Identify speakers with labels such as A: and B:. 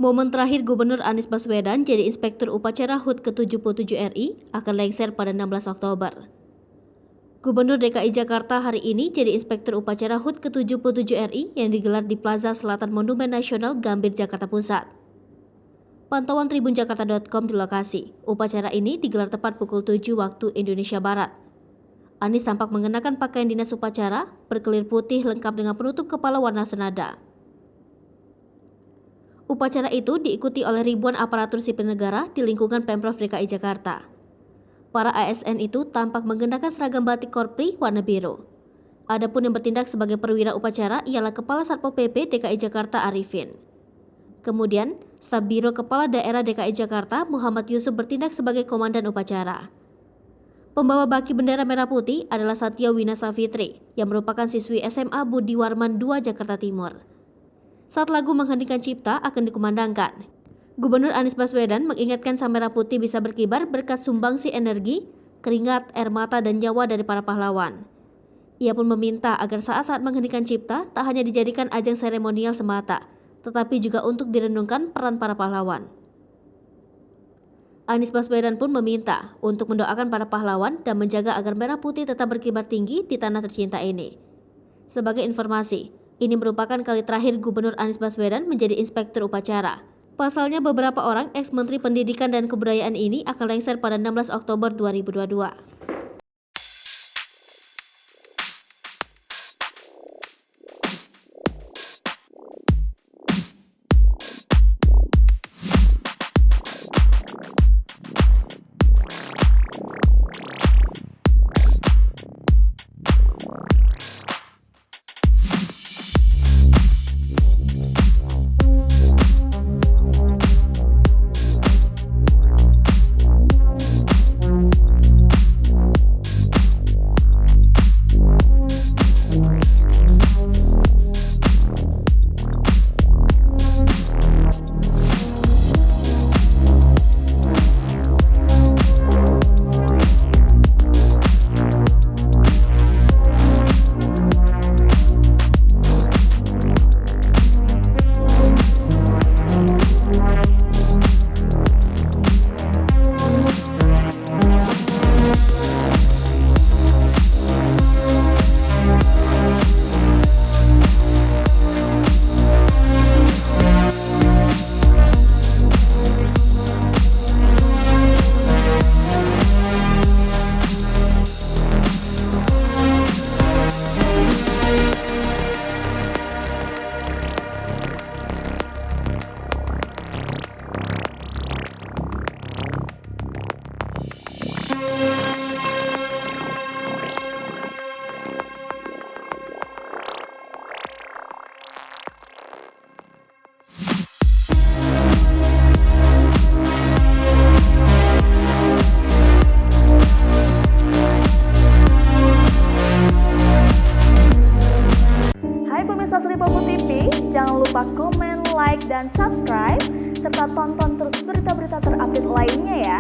A: Momen terakhir Gubernur Anies Baswedan jadi Inspektur Upacara HUT ke-77 RI akan lengser pada 16 Oktober. Gubernur DKI Jakarta hari ini jadi Inspektur Upacara HUT ke-77 RI yang digelar di Plaza Selatan Monumen Nasional Gambir, Jakarta Pusat. Pantauan tribunjakarta.com di lokasi, upacara ini digelar tepat pukul 7 waktu Indonesia Barat. Anies tampak mengenakan pakaian dinas upacara, berkelir putih lengkap dengan penutup kepala warna senada. Upacara itu diikuti oleh ribuan aparatur sipil negara di lingkungan Pemprov DKI Jakarta. Para ASN itu tampak mengenakan seragam batik korpri warna biru. Adapun yang bertindak sebagai perwira upacara ialah Kepala Satpol PP DKI Jakarta Arifin. Kemudian, staf Biro Kepala Daerah DKI Jakarta Muhammad Yusuf bertindak sebagai komandan upacara. Pembawa baki bendera merah putih adalah Satya Winasa Fitri yang merupakan siswi SMA Budi Warman 2 Jakarta Timur. Saat lagu Mengheningkan Cipta akan dikumandangkan, Gubernur Anies Baswedan mengingatkan sang merah putih bisa berkibar berkat sumbangsi energi, keringat, air mata, dan nyawa dari para pahlawan. Ia pun meminta agar saat-saat Mengheningkan Cipta tak hanya dijadikan ajang seremonial semata, tetapi juga untuk direnungkan peran para pahlawan. Anies Baswedan pun meminta untuk mendoakan para pahlawan dan menjaga agar merah putih tetap berkibar tinggi di tanah tercinta ini. Sebagai informasi, ini merupakan kali terakhir Gubernur Anies Baswedan menjadi Inspektur Upacara. Pasalnya beberapa orang ex-Menteri Pendidikan dan Kebudayaan ini akan lengser pada 16 Oktober 2022.
B: Jangan lupa komen, like, dan subscribe, serta tonton terus berita-berita terupdate lainnya ya.